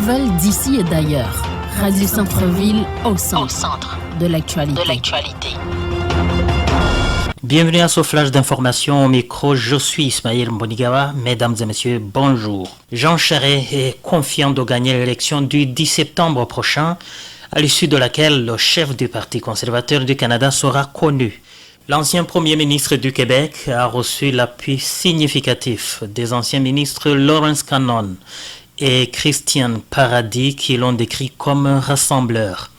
nouvelles d'ici et d'ailleurs. Radio Centre-Ville au centre de l'actualité. Bienvenue à ce flash d'information au micro. Je suis Ismaël Mbonigawa. Mesdames et messieurs, bonjour. Jean Charest est confiant de gagner l'élection du 10 septembre prochain, à l'issue de laquelle le chef du Parti conservateur du Canada sera connu. L'ancien premier ministre du Québec a reçu l'appui significatif des anciens ministres Lawrence Cannon et Christian Paradis qui l'ont décrit comme rassembleur.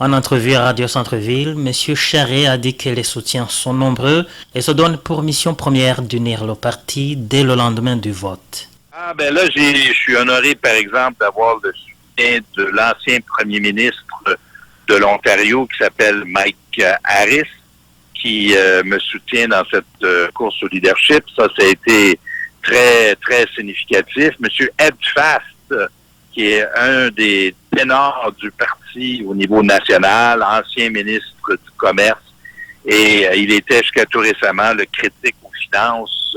En entrevue à Radio Centre-Ville, M. Charest a dit que les soutiens sont nombreux et se donne pour mission première d'unir le parti dès le lendemain du vote. Là, je suis honoré, par exemple, d'avoir le soutien de l'ancien premier ministre de l'Ontario qui s'appelle Mike Harris, qui me soutient dans cette course au leadership. Ça a été très, très significatif. Monsieur Ed Fast, qui est un des ténors du parti au niveau national, ancien ministre du Commerce, et il était jusqu'à tout récemment le critique aux finances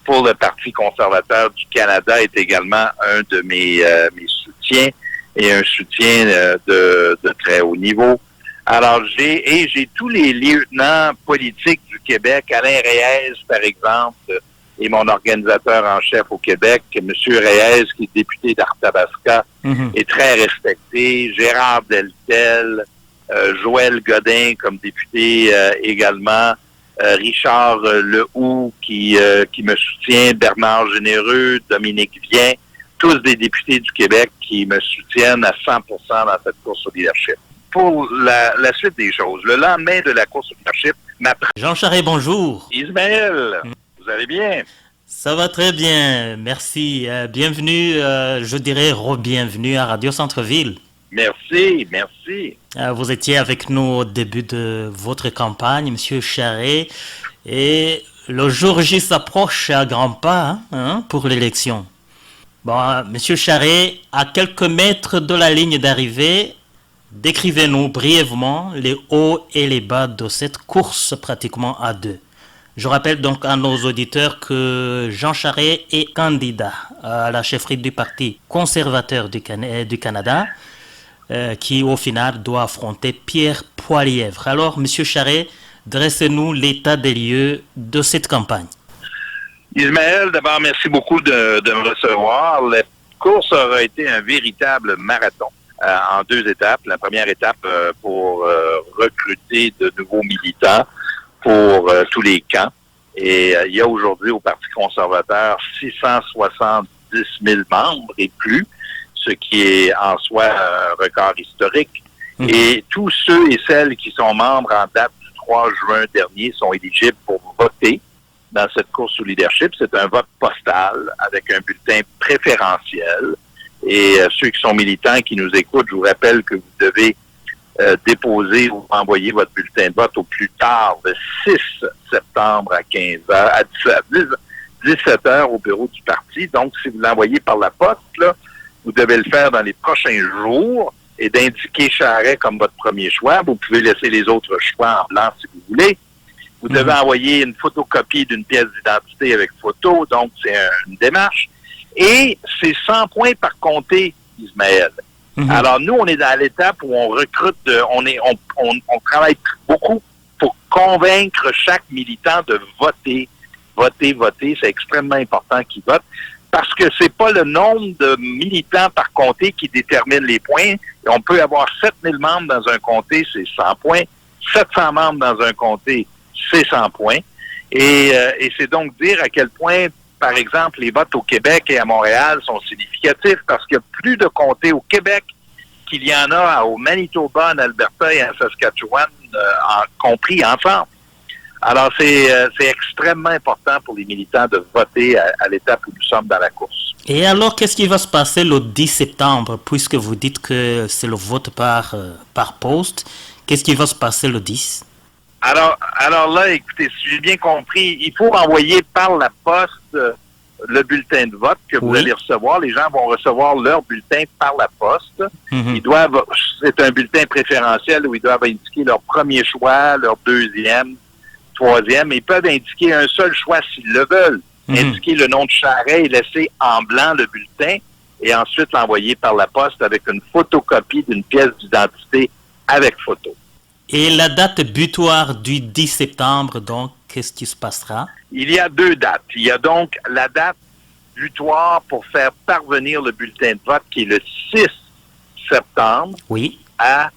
pour le Parti conservateur du Canada, est également un de mes soutiens et un soutien de très haut niveau. Alors, j'ai tous les lieutenants politiques du Québec, Alain Reyes, par exemple, et mon organisateur en chef au Québec, M. Reyes, qui est député d'Arthabasca, est très respecté. Gérard Deltel, Joël Godin comme député également, Richard Lehoux qui me soutient, Bernard Généreux, Dominique Vien, tous des députés du Québec qui me soutiennent à 100% dans cette course au leadership. Pour la suite des choses, le lendemain de la course au leadership, Jean Charest, bonjour. Ismaël, vous allez bien? Ça va très bien, merci. Bienvenue, je dirais re-bienvenue à Radio Centre-Ville. Merci. Vous étiez avec nous au début de votre campagne, Monsieur Charest, et le jour J s'approche à grands pas pour l'élection. Bon, Monsieur Charest, à quelques mètres de la ligne d'arrivée, décrivez-nous brièvement les hauts et les bas de cette course pratiquement à deux. Je rappelle donc à nos auditeurs que Jean Charest est candidat à la chefferie du Parti conservateur du Canada, qui au final doit affronter Pierre Poilievre. Alors, M. Charest, dressez-nous l'état des lieux de cette campagne. Ismaël, d'abord, merci beaucoup de me recevoir. La course aura été un véritable marathon en deux étapes. La première étape pour recruter de nouveaux militants pour tous les camps. Et il y a aujourd'hui au Parti conservateur 670 000 membres et plus, ce qui est en soi un record historique. Et tous ceux et celles qui sont membres en date du 3 juin dernier sont éligibles pour voter dans cette course au leadership. C'est un vote postal avec un bulletin préférentiel. Et ceux qui sont militants qui nous écoutent, je vous rappelle que vous devez déposer ou envoyer votre bulletin de vote au plus tard le 6 septembre à 15h, à 17h au bureau du parti. Donc, si vous l'envoyez par la poste, là, vous devez le faire dans les prochains jours et d'indiquer Charest comme votre premier choix. Vous pouvez laisser les autres choix en blanc si vous voulez. Vous devez envoyer une photocopie d'une pièce d'identité avec photo, donc c'est une démarche. Et c'est 100 points par comté, Ismaël. Alors, nous, on est dans l'étape où on recrute, on travaille beaucoup pour convaincre chaque militant de voter. Voter, c'est extrêmement important qu'ils votent parce que c'est pas le nombre de militants par comté qui détermine les points. On peut avoir 7000 membres dans un comté, c'est 100 points. 700 membres dans un comté, c'est 100 points. Et c'est donc dire à quel point, par exemple, les votes au Québec et à Montréal sont significatifs parce qu'il y a plus de comtés au Québec qu'il y en a au Manitoba, en Alberta et en Saskatchewan, compris ensemble. Alors, c'est extrêmement important pour les militants de voter à l'étape où nous sommes dans la course. Et alors, qu'est-ce qui va se passer le 10 septembre, puisque vous dites que c'est le vote par poste? Qu'est-ce qui va se passer le 10? Alors là, écoutez, si j'ai bien compris, il faut envoyer par la poste le bulletin de vote que vous allez recevoir. Les gens vont recevoir leur bulletin par la poste. C'est un bulletin préférentiel où ils doivent indiquer leur premier choix, leur deuxième, troisième. Ils peuvent indiquer un seul choix s'ils le veulent. Indiquer le nom de Charest et laisser en blanc le bulletin. et ensuite l'envoyer par la poste avec une photocopie d'une pièce d'identité avec photo. Et la date butoir du 10 septembre, donc, qu'est-ce qui se passera? Il y a 2 dates. Il y a donc la date butoir pour faire parvenir le bulletin de vote qui est le 6 septembre à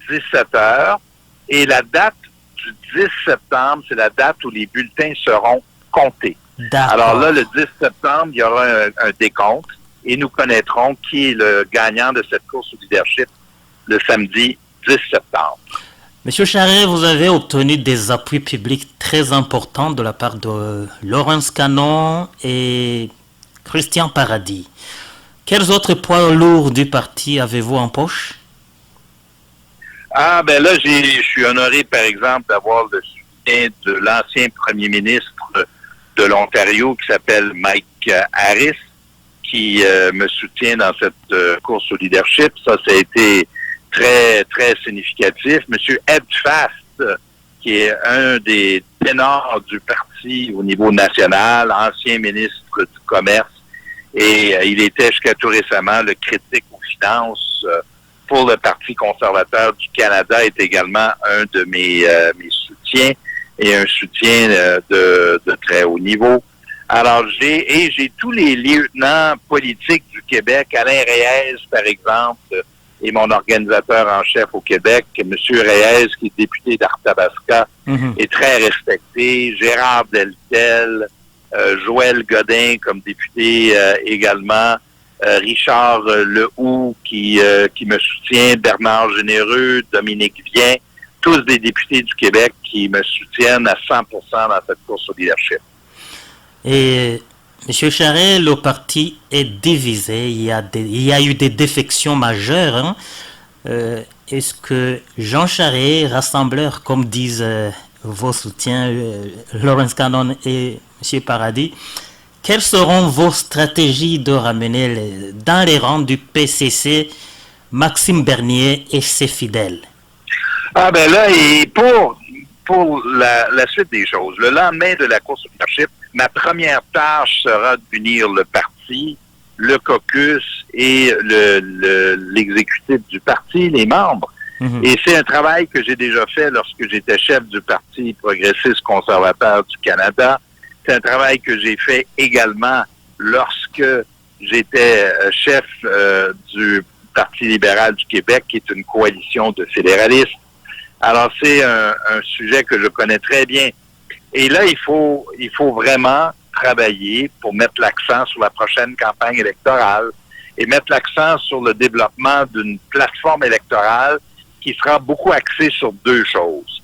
17 heures. Et la date du 10 septembre, c'est la date où les bulletins seront comptés. D'accord. Alors là, le 10 septembre, il y aura un décompte et nous connaîtrons qui est le gagnant de cette course au leadership le samedi 10 septembre. Monsieur Charest, vous avez obtenu des appuis publics très importants de la part de Laurence Canon et Christian Paradis. Quels autres poids lourds du parti avez-vous en poche? Ah, ben là, je suis honoré, par exemple, d'avoir le soutien de l'ancien premier ministre de l'Ontario qui s'appelle Mike Harris, qui me soutient dans cette course au leadership. Ça a été très, très significatif. Monsieur Ed Fast, qui est un des ténors du parti au niveau national, ancien ministre du Commerce, et il était jusqu'à tout récemment le critique aux finances pour le Parti conservateur du Canada, est également un de mes soutiens et un soutien de très haut niveau. Alors, j'ai tous les lieutenants politiques du Québec, Alain Reyes, par exemple, et mon organisateur en chef au Québec, M. Reyes, qui est député d'Arthabasca, est très respecté. Gérard Deltel, Joël Godin comme député également, Richard Lehoux qui me soutient, Bernard Généreux, Dominique Vien, tous des députés du Québec qui me soutiennent à 100% dans cette course au leadership. Et M. Charest, le parti est divisé. Il y a eu des défections majeures. Hein. Est-ce que Jean Charest, rassembleur, comme disent vos soutiens, Laurence Canon et M. Paradis, quelles seront vos stratégies de ramener dans les rangs du PCC Maxime Bernier et ses fidèles? Ah ben là, et pour la suite des choses, le lendemain de la course au leadership, ma première tâche sera d'unir le parti, le caucus et l'exécutif du parti, les membres. Et c'est un travail que j'ai déjà fait lorsque j'étais chef du Parti progressiste conservateur du Canada. C'est un travail que j'ai fait également lorsque j'étais chef du Parti libéral du Québec, qui est une coalition de fédéralistes. Alors, c'est un sujet que je connais très bien. Et là, il faut vraiment travailler pour mettre l'accent sur la prochaine campagne électorale et mettre l'accent sur le développement d'une plateforme électorale qui sera beaucoup axée sur 2 choses.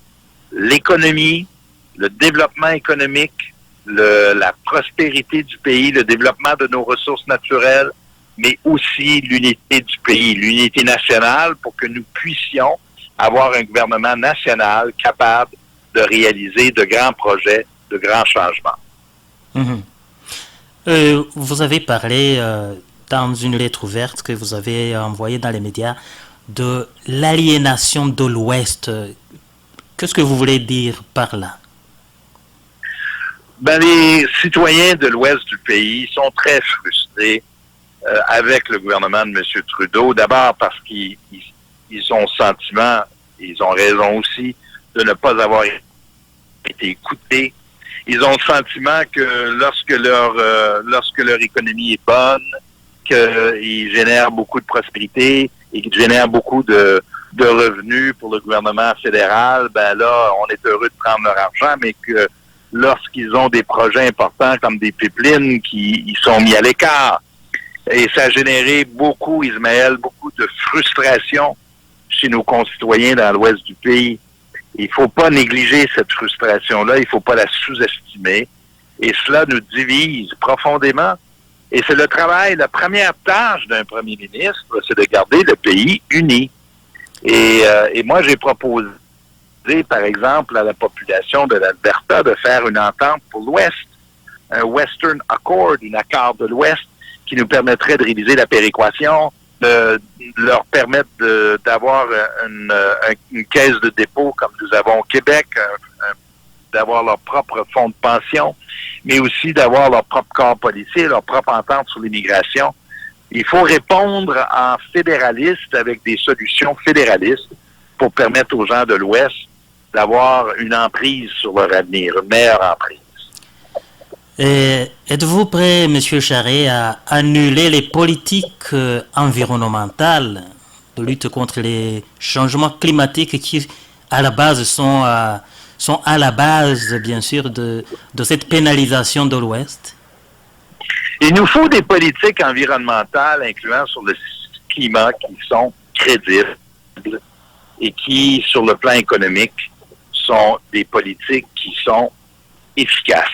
L'économie, le développement économique, la prospérité du pays, le développement de nos ressources naturelles, mais aussi l'unité du pays, l'unité nationale pour que nous puissions avoir un gouvernement national capable de réaliser de grands projets, de grands changements. Vous avez parlé dans une lettre ouverte que vous avez envoyée dans les médias de l'aliénation de l'Ouest. Qu'est-ce que vous voulez dire par là? Ben, les citoyens de l'Ouest du pays sont très frustrés avec le gouvernement de M. Trudeau. D'abord parce qu'ils ont le sentiment, ils ont raison aussi, de ne pas avoir été écoutés. Ils ont le sentiment que lorsque leur économie est bonne, qu'ils génèrent beaucoup de prospérité et qu'ils génèrent beaucoup de revenus pour le gouvernement fédéral, ben là, on est heureux de prendre leur argent, mais que lorsqu'ils ont des projets importants comme des pipelines, ils sont mis à l'écart. Et ça a généré beaucoup, Ismaël, beaucoup de frustration chez nos concitoyens dans l'ouest du pays. Il ne faut pas négliger cette frustration-là, il ne faut pas la sous-estimer. Et cela nous divise profondément. Et c'est le travail, la première tâche d'un premier ministre, c'est de garder le pays uni. Et moi, j'ai proposé, par exemple, à la population de l'Alberta de faire une entente pour l'Ouest, un Western Accord, un accord de l'Ouest, qui nous permettrait de réviser la péréquation, de leur permettre d'avoir une caisse de dépôt comme nous avons au Québec, d'avoir leur propre fonds de pension, mais aussi d'avoir leur propre corps policier, leur propre entente sur l'immigration. Il faut répondre en fédéraliste avec des solutions fédéralistes pour permettre aux gens de l'Ouest d'avoir une emprise sur leur avenir, une meilleure emprise. Et êtes-vous prêt, M. Charest, à annuler les politiques environnementales de lutte contre les changements climatiques qui, à la base, sont à la base, bien sûr, de cette pénalisation de l'Ouest? Il nous faut des politiques environnementales incluant sur le climat qui sont crédibles et qui, sur le plan économique, sont des politiques qui sont efficaces.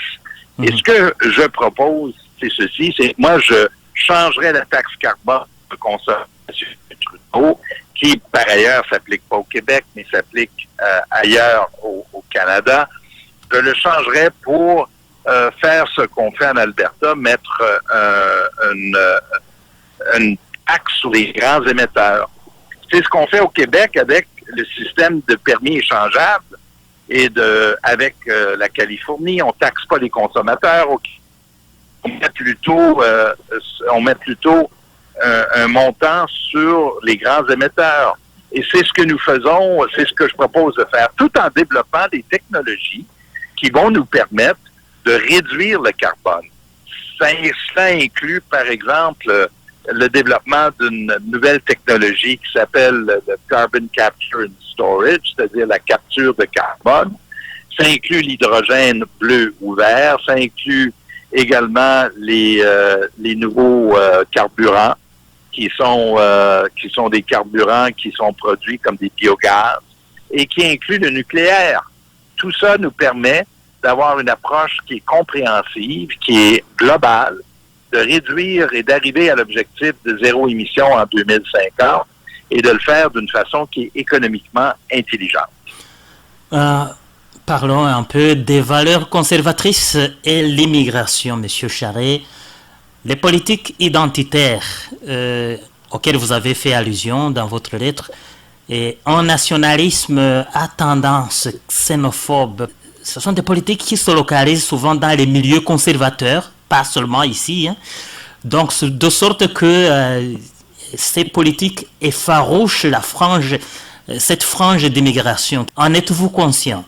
Et ce que je propose, c'est ceci, c'est moi, je changerais la taxe carbone de consommation Trudeau, qui, par ailleurs, s'applique pas au Québec, mais s'applique ailleurs au Canada. Je le changerais pour faire ce qu'on fait en Alberta, mettre une taxe sur les grands émetteurs. C'est ce qu'on fait au Québec avec le système de permis échangeables et avec la Californie. On taxe pas les consommateurs. On met plutôt un montant sur les grands émetteurs. Et c'est ce que nous faisons, c'est ce que je propose de faire, tout en développant des technologies qui vont nous permettre de réduire le carbone. Ça inclut, par exemple, le développement d'une nouvelle technologie qui s'appelle le Carbon Capture and Storage, c'est-à-dire la capture de carbone. Ça inclut l'hydrogène bleu ou vert. Ça inclut également les nouveaux carburants qui sont des carburants qui sont produits comme des biogaz et qui incluent le nucléaire. Tout ça nous permet d'avoir une approche qui est compréhensive, qui est globale, de réduire et d'arriver à l'objectif de zéro émission en 2050 et de le faire d'une façon qui est économiquement intelligente. Parlons un peu des valeurs conservatrices et l'immigration, M. Charest. Les politiques identitaires auxquelles vous avez fait allusion dans votre lettre et un nationalisme à tendance xénophobe, ce sont des politiques qui se localisent souvent dans les milieux conservateurs, pas seulement ici. Donc, de sorte que ces politiques effarouchent cette frange d'immigration. En êtes-vous conscient?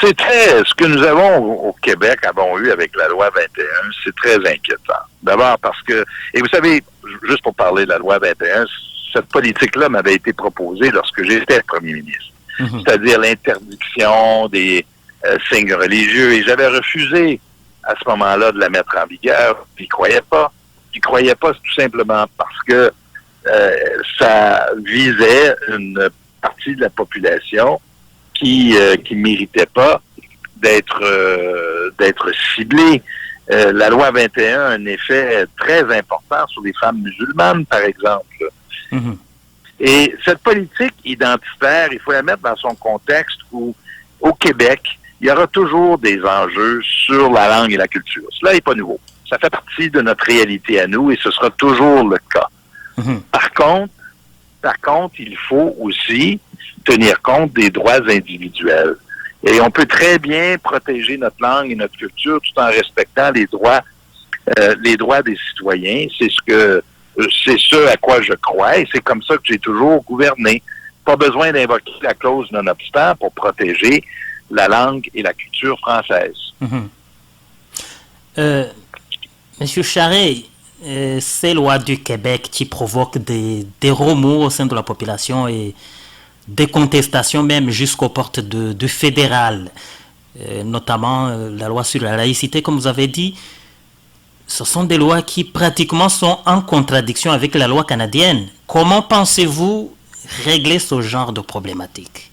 C'était ce que nous avons au Québec, avons eu avec la loi 21, c'est très inquiétant. D'abord parce que, et vous savez, juste pour parler de la loi 21, cette politique-là m'avait été proposée lorsque j'étais premier ministre. C'est-à-dire l'interdiction des signes religieux. Et j'avais refusé à ce moment-là de la mettre en vigueur. J'y croyais pas. J'y croyais pas tout simplement parce que ça visait une partie de la population qui méritait pas d'être ciblée. La loi 21 a un effet très important sur les femmes musulmanes, par exemple. Et cette politique identitaire, il faut la mettre dans son contexte où, au Québec, il y aura toujours des enjeux sur la langue et la culture. Cela n'est pas nouveau. Ça fait partie de notre réalité à nous et ce sera toujours le cas. Par contre, il faut aussi tenir compte des droits individuels. Et on peut très bien protéger notre langue et notre culture tout en respectant les droits des citoyens. C'est ce à quoi je crois et c'est comme ça que j'ai toujours gouverné. Pas besoin d'invoquer la clause non-obstant pour protéger la langue et la culture française. Monsieur Charest, ces lois du Québec qui provoquent des remous au sein de la population et des contestations même jusqu'aux portes du fédéral, notamment la loi sur la laïcité, comme vous avez dit, ce sont des lois qui pratiquement sont en contradiction avec la loi canadienne. Comment pensez-vous régler ce genre de problématique?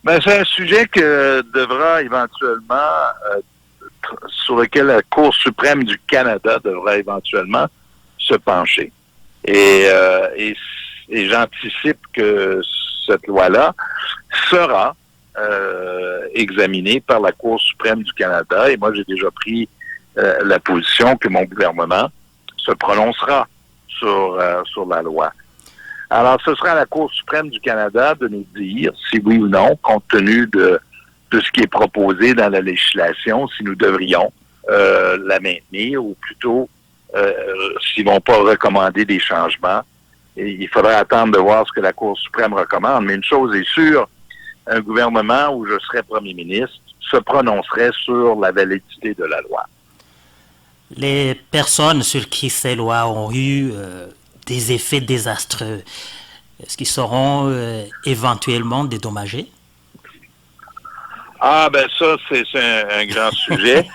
C'est un sujet que devra éventuellement, sur lequel la Cour suprême du Canada devra éventuellement se pencher. Et j'anticipe que cette loi-là sera examinée par la Cour suprême du Canada. Et moi, j'ai déjà pris la position que mon gouvernement se prononcera sur la loi. Alors, ce sera à la Cour suprême du Canada de nous dire si oui ou non, compte tenu de ce qui est proposé dans la législation, si nous devrions la maintenir ou plutôt s'ils vont pas recommander des changements. Et il faudra attendre de voir ce que la Cour suprême recommande. Mais une chose est sûre, un gouvernement où je serais premier ministre se prononcerait sur la validité de la loi. Les personnes sur qui ces lois ont eu des effets désastreux, est-ce qu'ils seront éventuellement dédommagés? Ah, ben ça, c'est un grand sujet.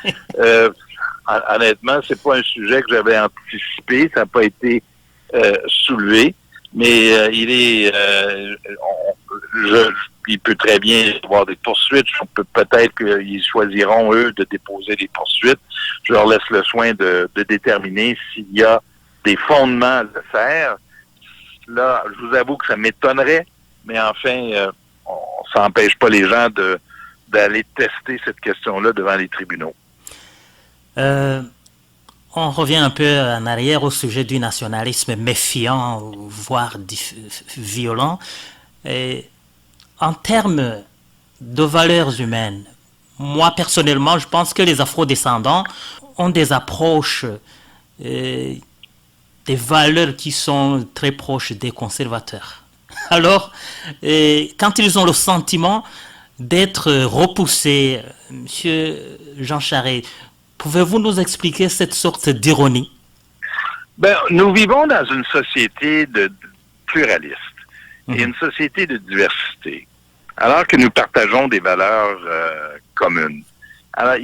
Honnêtement, c'est pas un sujet que j'avais anticipé. Ça n'a pas été soulevé. Mais il peut très bien y avoir des poursuites. Peut-être qu'ils choisiront, eux, de déposer des poursuites. Je leur laisse le soin de déterminer s'il y a des fondements à le faire. Là, je vous avoue que ça m'étonnerait, mais enfin, ça n'empêche pas les gens d'aller tester cette question-là devant les tribunaux. On revient un peu en arrière au sujet du nationalisme méfiant, voire violent. Et en termes de valeurs humaines, moi personnellement, je pense que les afro-descendants ont des approches, des valeurs qui sont très proches des conservateurs. Alors, quand ils ont le sentiment d'être repoussés, Monsieur Jean Charest, pouvez-vous nous expliquer cette sorte d'ironie? Ben, nous vivons dans une société de pluraliste et une société de diversité, alors que nous partageons des valeurs communes. Alors,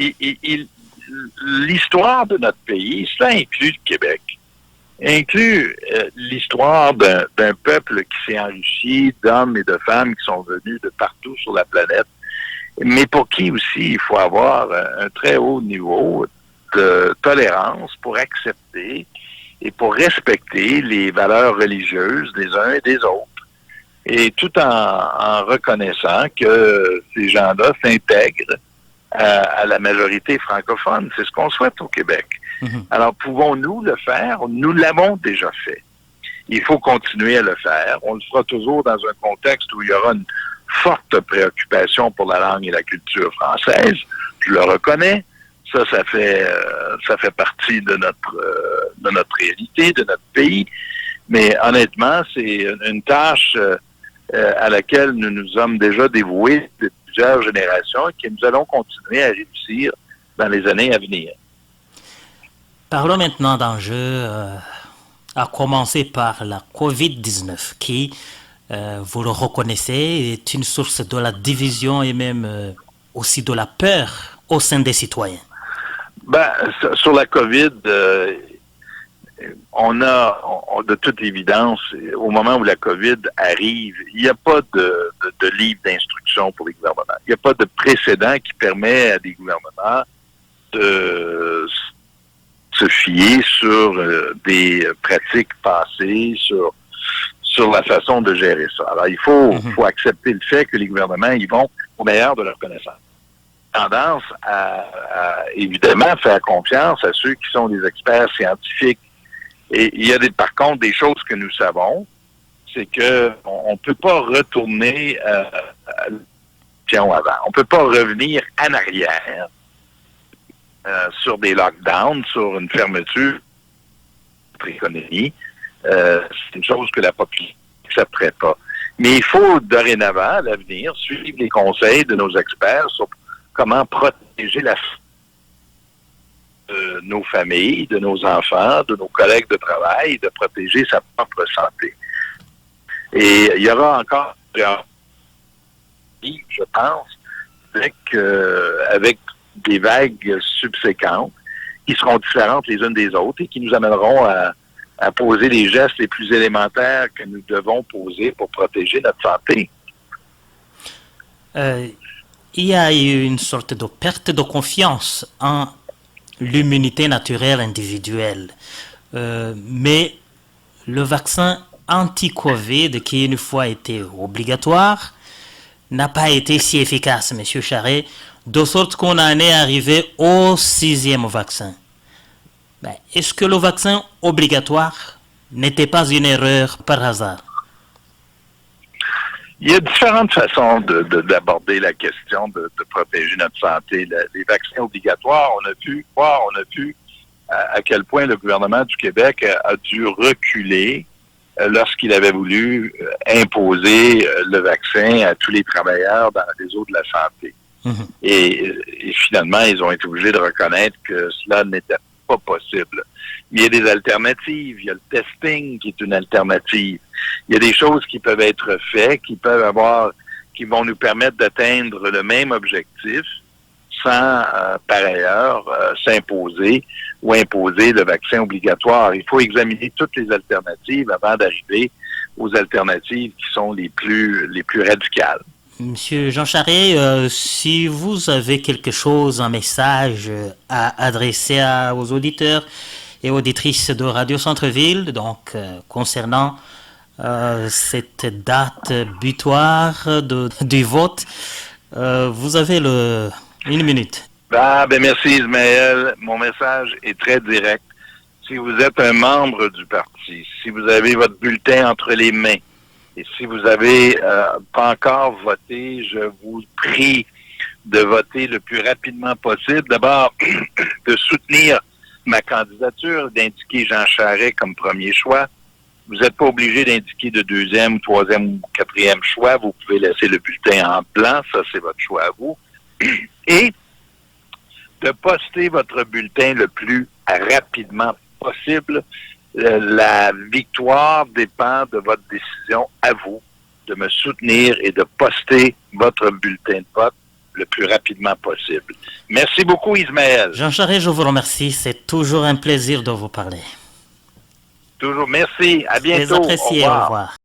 l'histoire de notre pays, cela inclut le Québec, inclut l'histoire d'un peuple qui s'est enrichi d'hommes et de femmes qui sont venus de partout sur la planète, mais pour qui aussi il faut avoir un très haut niveau de tolérance pour accepter et pour respecter les valeurs religieuses des uns et des autres. Et tout en reconnaissant que ces gens-là s'intègrent à la majorité francophone. C'est ce qu'on souhaite au Québec. Alors, pouvons-nous le faire? Nous l'avons déjà fait. Il faut continuer à le faire. On le fera toujours dans un contexte où il y aura une forte préoccupation pour la langue et la culture française. Je le reconnais. Ça fait partie de notre réalité, de notre pays. Mais honnêtement, c'est une tâche à laquelle nous nous sommes déjà dévoués depuis plusieurs générations et que nous allons continuer à réussir dans les années à venir. Parlons maintenant d'enjeux, à commencer par la COVID-19, qui, vous le reconnaissez, est une source de la division et même aussi de la peur au sein des citoyens. Ben, sur la COVID, on a de toute évidence, au moment où la COVID arrive, il n'y a pas de livre d'instruction pour les gouvernements. Il n'y a pas de précédent qui permet à des gouvernements de se fier sur des pratiques passées, sur la façon de gérer ça. Alors, il faut accepter le fait que les gouvernements y vont au meilleur de leur connaissance. Tendance à évidemment faire confiance à ceux qui sont des experts scientifiques. Et il y a par contre des choses que nous savons, c'est que on peut pas retourner avant. On peut pas revenir en arrière sur des lockdowns, sur une fermeture de notre économie. C'est une chose que la population n'accepterait pas. Mais il faut dorénavant, à l'avenir, suivre les conseils de nos experts sur comment protéger de nos familles, de nos enfants, de nos collègues de travail, de protéger sa propre santé. Et il y aura encore, je pense, avec des vagues subséquentes qui seront différentes les unes des autres et qui nous amèneront à poser les gestes les plus élémentaires que nous devons poser pour protéger notre santé. Il y a eu une sorte de perte de confiance en l'immunité naturelle individuelle. Mais le vaccin anti-Covid, qui une fois été obligatoire, n'a pas été si efficace, M. Charest, de sorte qu'on en est arrivé au 6e vaccin. Est-ce que le vaccin obligatoire n'était pas une erreur par hasard? Il y a différentes façons d'aborder la question de protéger notre santé. Les vaccins obligatoires, on a pu à quel point le gouvernement du Québec a dû reculer lorsqu'il avait voulu imposer le vaccin à tous les travailleurs dans le réseau de la santé. Mhm. Et finalement, ils ont été obligés de reconnaître que cela n'était pas possible. Il y a des alternatives. Il y a le testing qui est une alternative. Il y a des choses qui peuvent être faites, qui vont nous permettre d'atteindre le même objectif sans, par ailleurs, s'imposer ou imposer le vaccin obligatoire. Il faut examiner toutes les alternatives avant d'arriver aux alternatives qui sont les plus radicales. Monsieur Jean Charest, si vous avez quelque chose, un message à adresser aux auditeurs et auditrices de Radio Centre-Ville, donc concernant cette date butoir du vote, vous avez une minute. Merci Ismaël. Mon message est très direct. Si vous êtes un membre du parti, si vous avez votre bulletin entre les mains, et si vous avez pas encore voté, je vous prie de voter le plus rapidement possible. D'abord, de soutenir ma candidature, d'indiquer Jean Charest comme premier choix. Vous n'êtes pas obligé d'indiquer de deuxième, troisième ou quatrième choix. Vous pouvez laisser le bulletin en blanc. Ça, c'est votre choix à vous. Et de poster votre bulletin le plus rapidement possible. La victoire dépend de votre décision à vous de me soutenir et de poster votre bulletin de vote le plus rapidement possible. Merci beaucoup, Ismaël. Jean Charest, je vous remercie. C'est toujours un plaisir de vous parler. Toujours merci. À bientôt. Très apprécié. Au revoir.